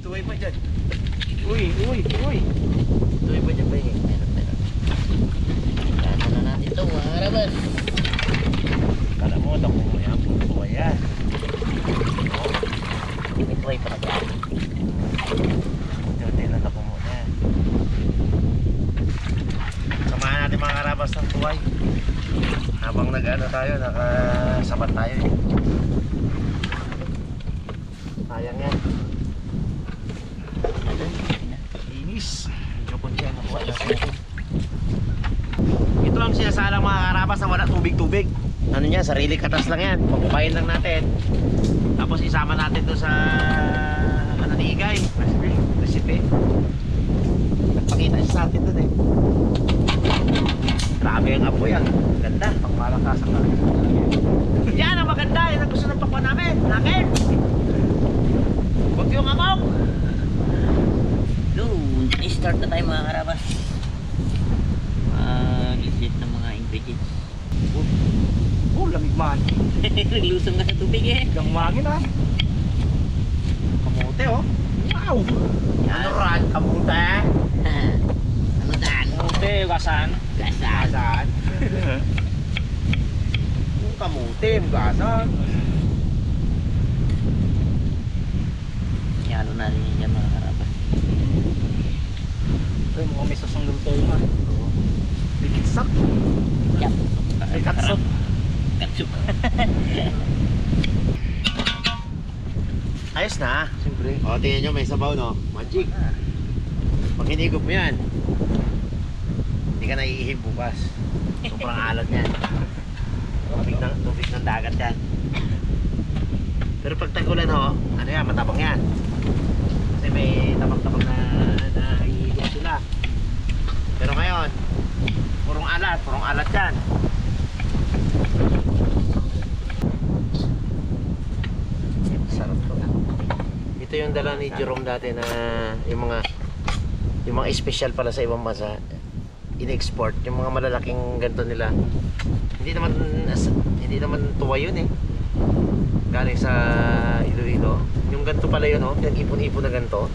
tuloy pa dyan. Uy. Tuloy pa dyan ba yun? Meron. Kaya na natin ito mga karabas. Kala mo, tako mo yan. Tuloy yan. May tuway pa na dyan. Hindi na tako mo yan. Samahan natin mga karabas ng tuway. Habang nag-ano tayo, nakasabat tayo eh. Sayang yan. Inis. Medyo kunti ang nakuha natin. Ito ang sinasalang mga karabas na wala tubig-tubig. Ano niya, sarili katas lang yan. Papupayin lang natin. Tapos isama natin to sa ano ni Igay. Recipe. Nagpakita siya sa atin doon eh. Grabe ang apoy yan. Ganda. Pang malakasan na. Yan ang maganda. Yan ang gusto ng pakwa namin. Nakin. Huwag yung amok. Doon, start na tayo mga karabas. Mag-isip ng mga ingredients. Lamig man. Naglusong nga sa tubig eh. Gang mangin ah. Kamote oh. Wow. Ano ran? Kamote? Ano daan? Kamote, gasan. Gasan. Gasan. Yung kamote, gasan. Yalo na rin yan dyan mga karabas. Ay, mga may sasang luto yun ah. Bigitsak. Yan. Ay, katsot. Katsup. Ayos na. Siyempre. O, tingnan nyo, may sabaw no. Magic. Pag hinigop mo yan, hindi ka naiihip bukas. Sobrang alat yan. Tubig ng dagat yan. Pero pag tagulan ho, ano yan, matabang yan. Kasi may tabang-tabang na ihigop sila. Pero ngayon, purong alat yan. Sarap to. Ito yung dala ni Jerome dati na yung mga special pala sa ibang bansa in-export, yung mga malalaking ganito nila. Hindi naman tuwa yun eh. Galing sa Iloilo. Yung ganito pala yun oh, pinag-ipon-ipon na ganito.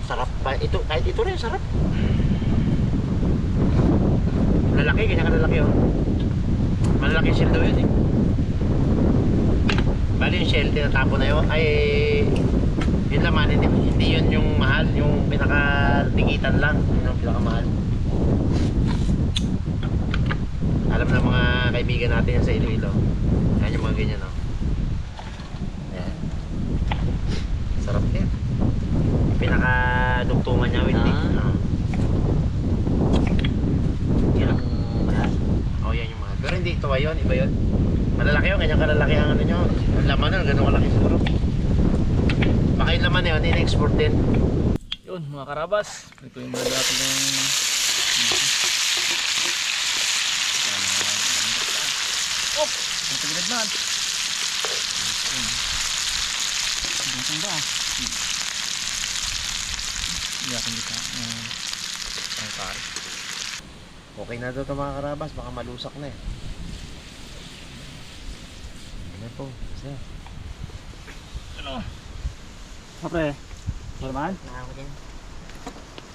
Sarap pa. Ito, kahit ito rin sarap. Lalaki, ganyan kalalaki oh. Malalaki shell daw yun eh. Bali yung shell, tinatapo na yun. Ay, yun laman, hindi yun yung mahal. Yung pinaka-tikitan lang. Yun yung pinakamahal. Alam na mga kaibigan natin yan sa Iloilo. Yan yung mga ganyan oh. Ayan. Sarap yan. Pinaka-dugtungan niya with it. Yung mahal. Oh, yan yung mahal. Pero hindi ito ba yun? Iba yun? Malalaki yun, ganyan kalalaki ang ano nyo. Ang laman nun, ganun kalaki siguro. Baka yung laman yun, in-export din. Yun, mga karabas. Ito yung lalaki ng... Oh! Ang tagilid na. Ang ba? Iyakan dito. Ang pare. Okay na daw ito mga karabas, baka malusak na eh. Ano po? Sir. Ano? Kapre, normal? Ako din.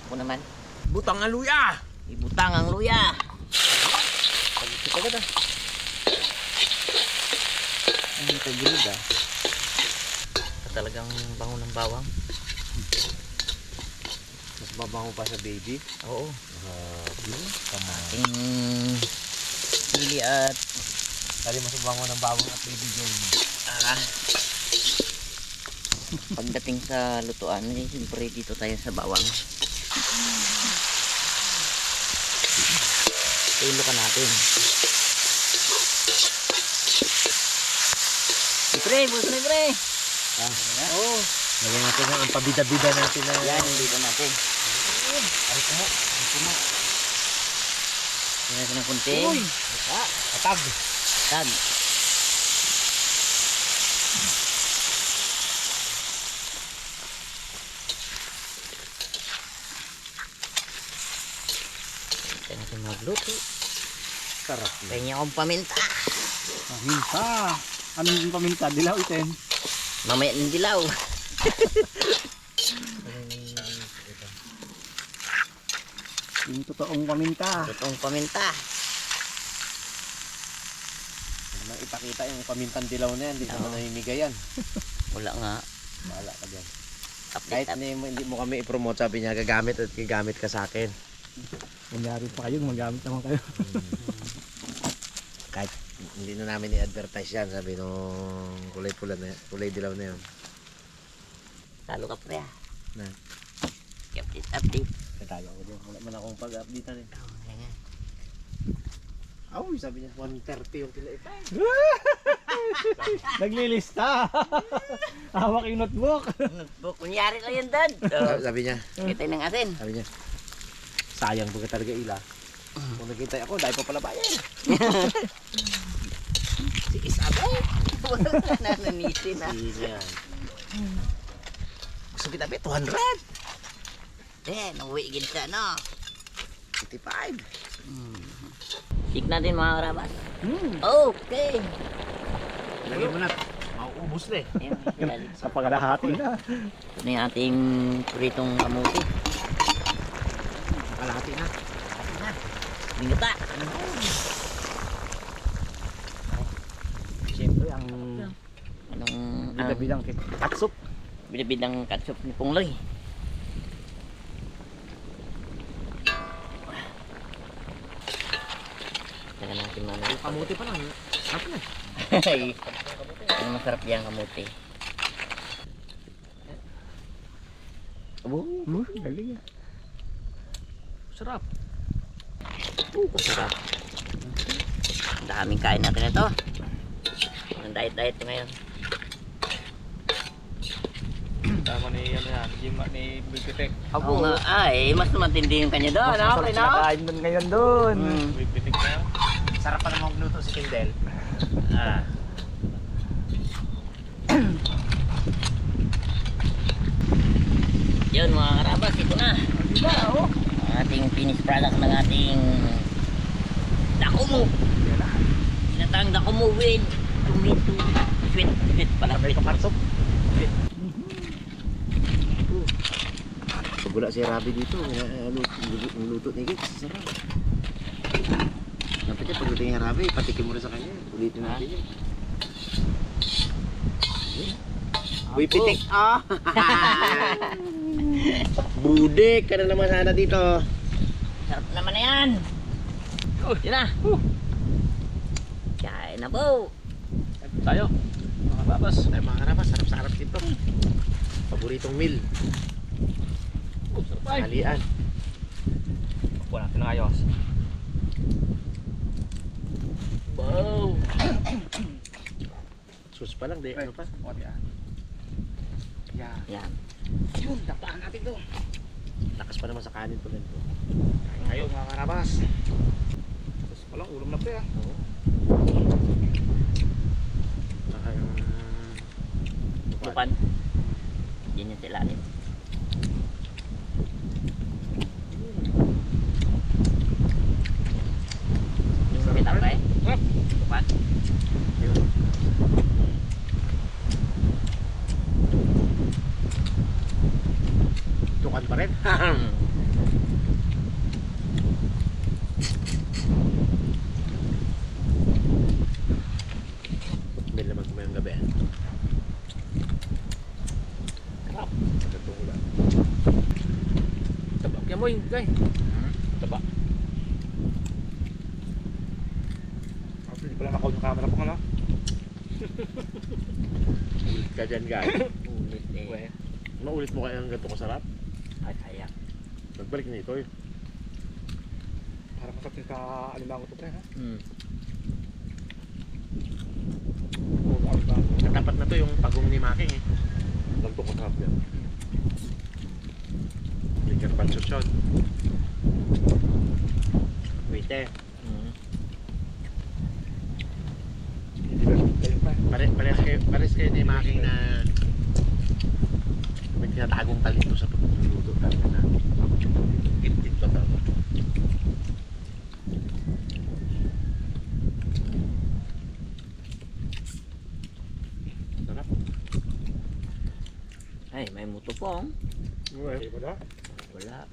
Ako naman. Butang ang luya! Ibutang ang luya. Pagkita ka na. Ang tagilid ah. Talagang bango ng bawang. Mas mabango pa sa baby. Oo. Tama. Ating sili at Dali mas mabango ng bawang at baby girl. pagdating sa lutuan, eh, siyempre dito tayo sa bawang. Tulo ka natin. Pre, bus na pre. Oo. Lagyan natin ang pabida-bida natin na... Yan, dito natin. Aray ko mo. Yan natin ng kunti. Uy! Atag! Tag. Ito natin magluto. Sarap. Kanya akong paminta. Paminta. Anong paminta? Dilaw iten. Mamaya ng dilaw. Yung totoong paminta. Totoong paminta. Nang ipakita yung pamintang dilaw na yan, hindi naman namimigay yan. Wala nga. Bahala ka dyan. Update Kahit hindi mo kami i-promote, sabi niya, gagamit at gagamit ka sa akin. Kunyari pa kayo, magamit naman kayo. Kahit hindi na namin i-advertise yan, sabi nung kulay pula na kulay dilaw na yun. Talo ka pre. Na. Update. Katayo ako dyan. Wala man akong pag-update eh. Oh, nga. Aw, sabi niya, 130 yung kilo ito. Naglilista. Hawak yung notebook. Notebook. Kunyari lang yan, Dad. Sabi niya, Kita ng atin. sabi niya, sayang ba ka talaga ila? Kung nakita ako, dahil pa pala bayan. Si Isabel. Nananisin na. Sige yan. Gusto kita ba, 200? Nauwi gid siya, no? 55. Tik natin mga karabas. Okay. Lagay mo na, mauubos na eh. Ayun, ilalim. Sa pagkalahati na. Ito na yung ating pritong kamuti. Kalahati na. Bingata. Siyempre, ang Anong bilang katsup. bidang katsup ni Pungloy. Teka natin mamaya. Kamuti pa lang. Sarap na. Ang masarap yung kamuti. Galing yan. Sarap. Masarap. Ang daming kain natin ito. Ang diet ko ngayon. Tama ni Bibitek. Oo nga, mas matindi yung kanya doon, no? Okay, no? Nakain doon ngayon doon. Bibitik na. Sarap pa naman magluto si Kindel. Yun mga karabas, ito na. Ang ating finished product ng ating dakumo. Sinatang dakumo with tomato. Sweet pala. Tomato katsup. Pag wala si Rabi dito, luto ni Gits, sarap. Dapat niya pagdating ni Rabi, patikim mo rin sa kanya. Ulitin natin yun. Uy, pitik! Budik ka na naman sana dito. Sarap naman na yan. Yun na. Kain na po. Tayo. Mga babas. Ay, mga karabas, sarap-sarap dito. Paboritong meal. Sarap ay. Halian. Pagpuan natin ng ayos. Wow. Sus pa lang, di ano pa? Yeah. Yan. Yun, tapaan natin to. Lakas pa naman sa kanin to ganito. Kayo mga karabas. Tapos palang ulam na pre ah. Saka yung... Bukan. Yan yung silalim. Yung sakit apa eh? Bukan. Yun. Tukan pa rin. Hindi naman kumayang gabi. Sarap. Nagtutula. Tabak yan mo yun, guys. Tabak. Hindi pala nakaw yung camera po ka na. Ulit ka dyan, guys. Ulit eh. Maulit mo kaya ang ganito kasarap? Ay, kaya. Nagbalik na ito eh. Para masarap yung ka-alimango to pre ha. Katapat na to yung pagong ni Making eh. Ganito kasarap yan. Liker pansosyon. Wait eh. Pares kayo ni Making na may tinatagong talento sa pagluluto talaga na git-git ba talaga. Sarap. Ay, may muto po. Okay ba da? Wala.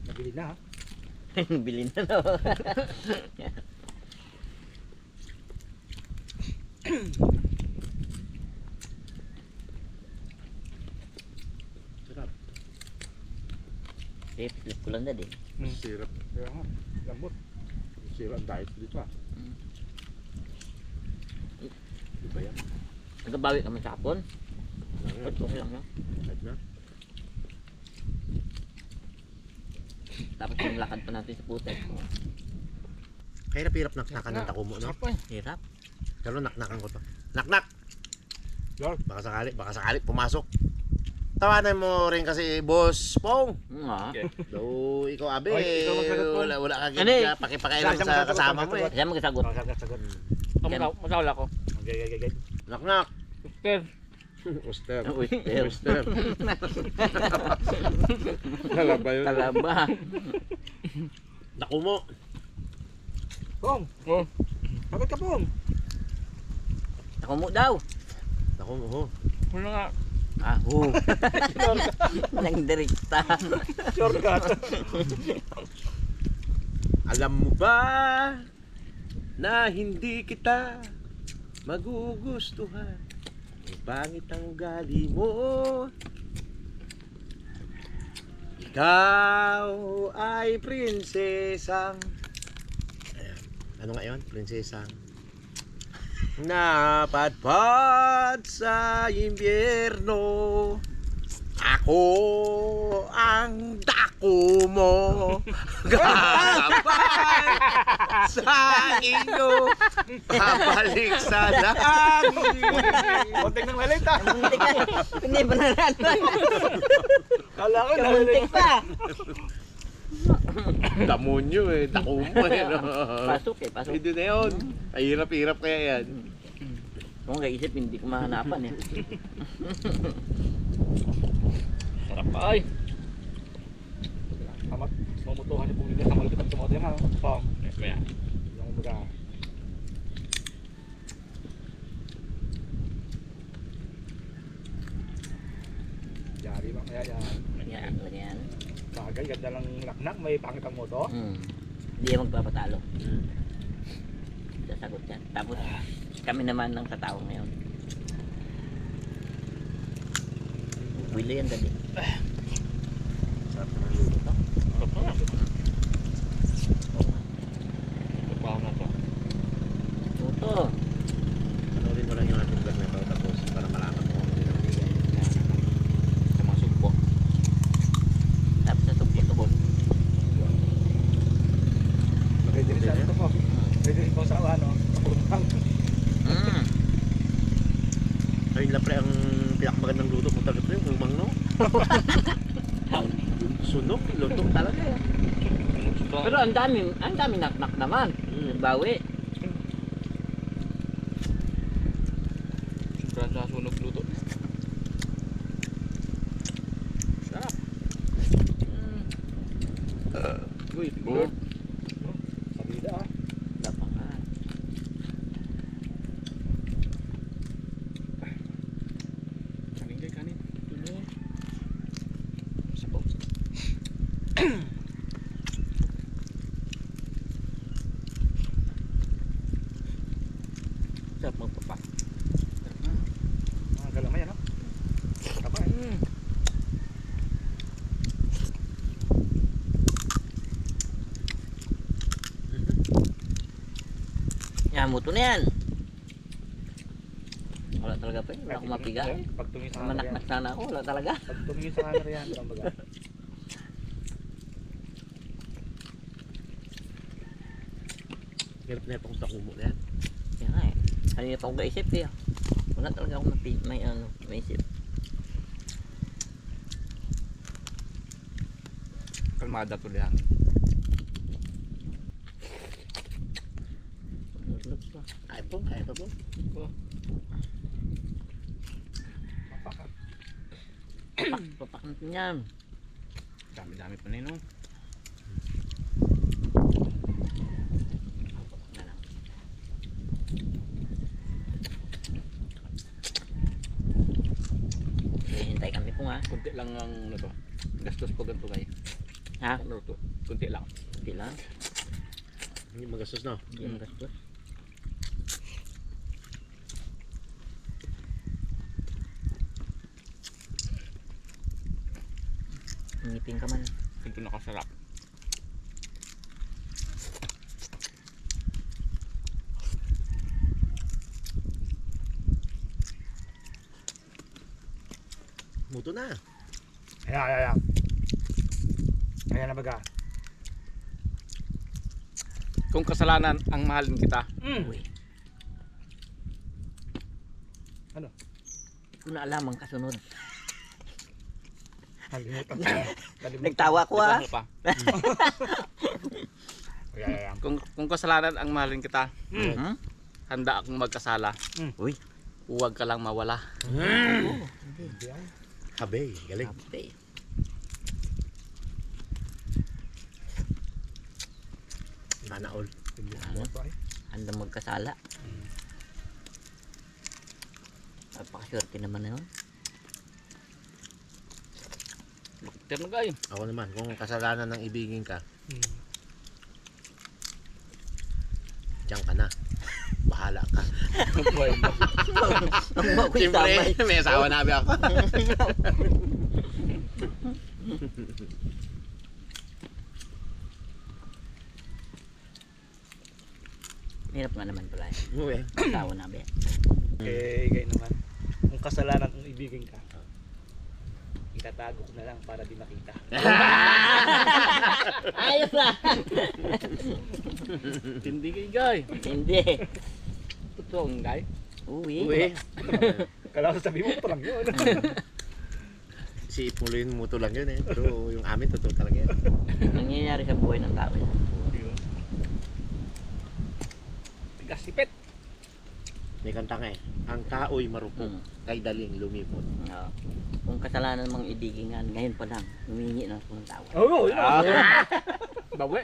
Nabili na ha. Bilhin na no. Sarap. Flip ko lang na din. Sirap. Kaya nga. Lambot. Sirap ang diet dito ah. Di ba yan? Nagabawi ka man sa hapon. Ba't okay lang no? Kahit na. Tapos yung lakad pa natin sa putek. Kahirap-hirap naknakan ng tako mo, no? Sarap eh. Hirap. Pero naknakan ko to. Naknak! Lord. Baka sakali, pumasok. Tawanan mo rin kasi, Boss Pong. Nga. So, ikaw, abe, Ay, ikaw magsagot, Pong. wala ka Ano eh? pakipakailan Siya sa magsagot, kasama mo eh. magsagot. Siya magsagot. Sagot. Masawala ko. Okay. Naknak! Sir. Oster. Uy, sir. Oster. Kalaba yun. Kalaba. Tako mo. Pong. Oh. Bakit ka Pong? Ako mo daw. Tako mo, ho. Ano nga? Aho. Nang direkta. Shortcut. Alam mo ba na hindi kita magugustuhan? May pangit ang ugali mo. Ikaw ay prinsesang. Ayan. Ano nga yun? Prinsesang napadpad sa impyerno. Ako ang dako mo. Gagabay sa inyo. Babalik sa langit. Konting nang malit ah. Kamuntik ka. Hindi ba nalan? Kala ko Kamuntik pa. Damo nyo eh. Dako mo eh. No? Pasok eh, pasok. Hindi na yun. Ay, hirap-hirap kaya yan. Kung kaisip, hindi ko mahanapan eh. Sarap ay. Amat, mamutuhan niyo po nila sa malupit ang tumote nga. Pong. Yes, maya. Yung mga. Yari ba kaya yan? Lagyan, lagyan. Bagay, ganda lang naknak, may pangit ang moto. Hindi yan magpapatalo. Sasagot yan. Tapos kami naman ng katao ngayon. Wilo yan dali. Sarap naman luto to. Pagbaho na to. Ito. Panoorin mo lang yung ating vlog na ito. Tapos para malaman mo kung ano yung Sa mga sugpo. Tapos sa sugpo-sugpo. Pwede rin sa ito po. Pwede rin po sa ano. Pagkutang. Ayun lang pre, ang pinakamagandang luto mo talaga pre, yung umang no? Sunog, luto talaga eh. Pero ang dami nak-nak naman. Nagbawi. Sobrang sa sunog luto. Sarap. Uy, Oh. Sabida ah. Dapat nga. Kanin. Tulo. Sabaw. Sarap magpapa. Mga galamay ano? Tama eh. Yan, muto na yan. Wala talaga pa. Wala akong mapiga. Pagtungin sa camera yan. Manaknak sana ako. Wala talaga. Pagtungin sa camera yan. Walang baga. Hirap na itong sa kumo na yan. Yan nga eh. Kanina pa ako kaisip eh. Wala talaga akong may isip. Kalmada to yan. Kaya pa po. Papak natin yan. Dami-dami pa nino. Na lang. ha. Kunti lang ang ano to. Gastos po ganito guys. Ha? Ano to? Kunti lang. Hindi lang. Hindi magastos no. Hindi mo gastos. Ngipin ka man. Ito nakasarap. Muto na. Ayan. Ayan na baga. Kung kasalanan ang mahalin kita. Uy. Ano? Hindi ko na alam ang kasunod. Nalimutan ko. Nagtawa ko ha. pa. Ayan. Kung kasalanan ang mahalin kita, Hmm? handa akong magkasala. Uy. Huwag ka lang mawala. Habay, galing. Sabi. Sana all. Handa magkasala. Napakaswerte naman na yun. Bakter na guys. Ako naman, kung kasalanan ng ibigin ka, diyan ka na. Bahala ka. Ang mga ko yung tamay. Siyempre, may asawa na ako. Hirap nga naman pala. Uwe. Tawa na be. Okay, naman. Kung kasalanan ang ibigin ka, itatago ko na lang para di makita. Ayos na. Hindi kay guys. Hindi. Totoo guys. Uwi. Uwe. Kala ko sabi mo pa lang yun. Si Ipuloy mo to lang yun eh. Pero yung amin, totoo talaga yan. Nangyayari sa buhay ng tao. Tigas sipit. May kanta nga eh. Ang tao'y marupok, kay daling lumipot. Oo. Kung kasalanan mong idigingan, ngayon pa lang, humingi na ako ng tawa. Oo, yun. Bawi.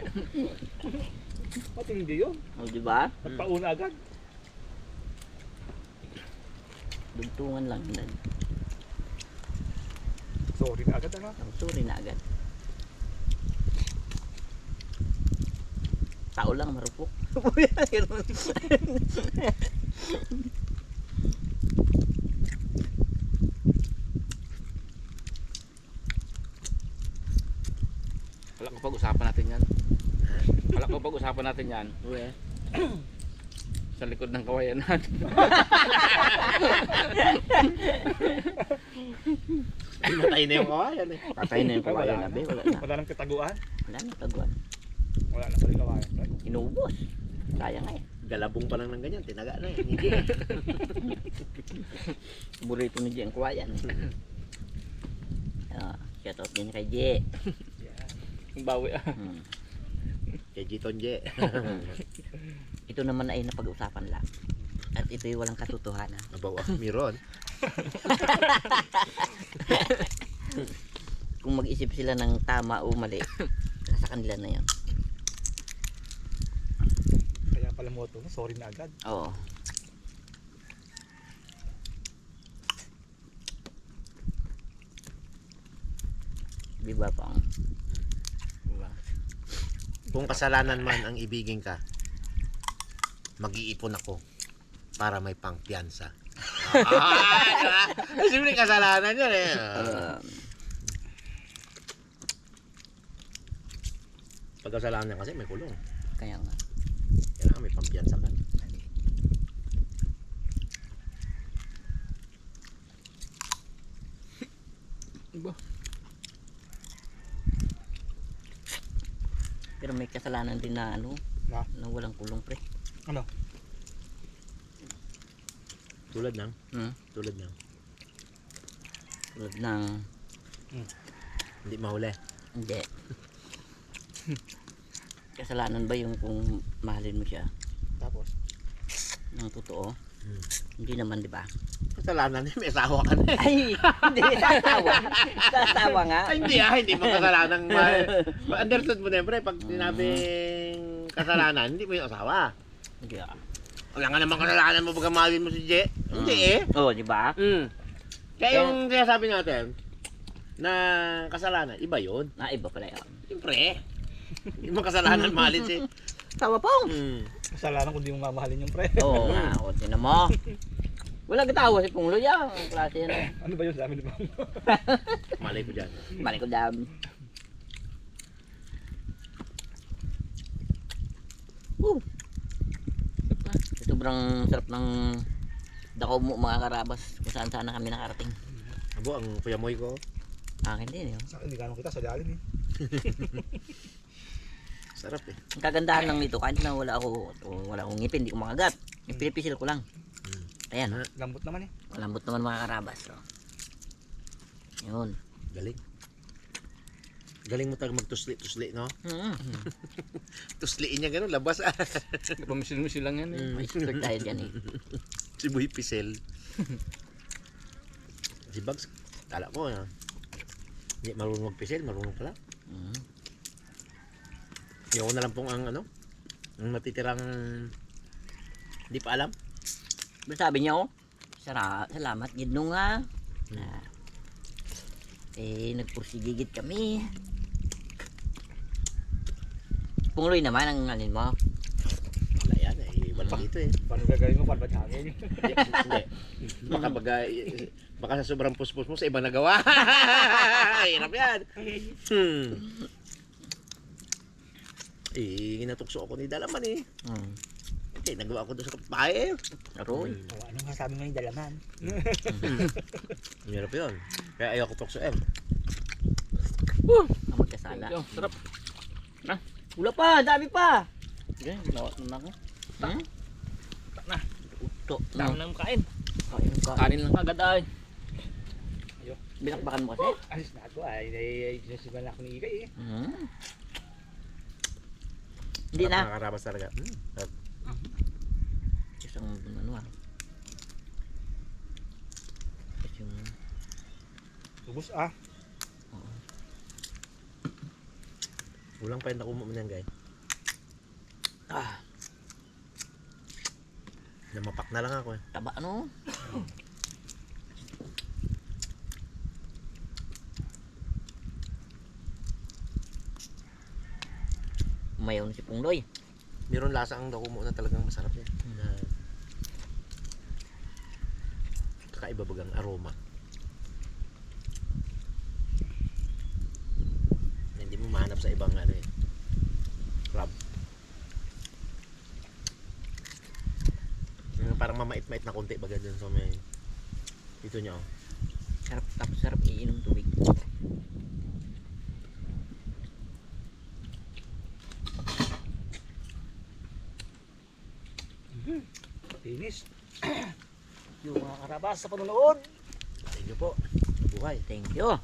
Matindi yun. O, di ba? Nagpauna agad. Dugtungan lang yun. Sorry na agad ano. Ang sorry na agad. Tao lang marupok. Wala ko pag-usapan natin yan. Wala ko pag-usapan natin yan. Uwe. Sa likod ng kawayanan. Matay na yung kawayan eh. Patay na yung kawayan na be. Wala na. Wala nang kataguan. Wala na taguan. Wala nang kawayan. Inubos. Kaya nga eh. Galabong pa lang ng ganyan, tinaga na eh. Hindi. Burrito ni J ang kawayan. Shout out din kay J. Ang bawi ah. Kay Giton J. Ito naman ay napag-usapan lang. At ito'y walang katotohanan. Nabawa, miron. Kung mag-isip sila ng tama o mali, nasa kanila na yun. Kaya pala mo ito, sorry na agad. Oo. Diba pang? Diba? Kung kasalanan man ang ibigin ka, mag-iipon ako para may pangpiyansa. Diba? Siyempre kasalanan yun eh. Pag kasalanan kasi may kulong. Kaya nga. Kailangan may pampiyansa ka. Diba? Pero may kasalanan din na ano, Na? na walang kulong pre. Ano? Tulad ng? Hmm? Tulad ng? Tulad ng, Hindi mahuli. hindi. Kasalanan ba yung kung mahalin mo siya Tapos? ng totoo? Hindi naman, di ba? Kasalanan eh, may asawa ka na eh. Ay, hindi, tatawa. Tatawa nga. Ay, hindi mo kasalanan. Understood mo na yun, pre. Pag sinabing kasalanan, hindi mo yung asawa. Hindi ah. Wala nga naman kasalanan mo pag mahalin mo si J. Hindi eh. Oo, di ba? Kaya yung sinasabi natin, na kasalanan, iba yun. Iba pala yun. Siyempre. Yung mga kasalanan mahalin si. Tawa pong. Kasalanan kung di mo mamahalin yung pre. Oo nga, o tinan mo. Wala katawa si Punglo yan. Ang klase yan. Ano ba yun sa amin? Malay ko dyan. Balik ko dam. Woo! Sobrang sarap ng dakaw mo mga karabas. Kung saan sana kami nakarating. Abo, ang kuyamoy ko. Akin din yun. Sa akin, hindi ganun kita sa lalim eh. Sarap eh. Ang kagandahan lang nito kahit na wala akong ngipin, hindi ko makagat. Pinipisil ko lang. Ayan, Lambot naman eh. malambot naman mga karabas. Oh. Yun. Galing. Galing mo talaga magtusli-tusli, no? Tusliin niya gano'n, labas ah. Pamisil-misil lang yan eh. May expert tayo dyan eh. Si Boy Pisel. Si Bugs, kala ko hindi marunong magpisel, marunong pala. Yung na lang pong ang ang matitirang hindi pa alam. Pero sabi niya, oh, salamat, gid nga. Nagpursigigit kami. Pungloy naman ang alin mo. Wala yan eh, wala dito eh. Paano gagawin mo? Paano ba hangin? Hindi. Baka sa sobrang puspos mo sa ibang nagawa. Hirap yan. Ginatukso ako ni Dalaman eh. Okay, nagawa ko doon sa kapitbahay. Aroy. Ano nga sabi mo yung dalaman? Hirap yun. Kaya ayaw ko tukso eh. Ang magkasala. Sarap. Wala pa, dami pa. Okay, ginawa naman ako. Na. Uto. Dami lang kain. Kanin lang kagad ay. Ayo. Binakbakan mo kasi. Alis na ako ay sinasiban ako ni Ikay eh. Hindi na. Nakakarabas talaga. Isang ano ah. Yung Ubus ah. Ulang pa yung nakuha mo niyan guys. Namapak na lang ako eh. taba ano. Umayaw na si Pungloy. Meron lasa ang nakuha mo na talagang masarap yan. Kakaiba bagang aroma. Na hindi mo mahanap sa ibang club. Parang mamait-mait na konti baga dun sa may dito niya oh. Sarap, tapos sarap iinom tubig. Finish. Yung mga karabas sa panonood. Thank you po. Buhay. Thank you.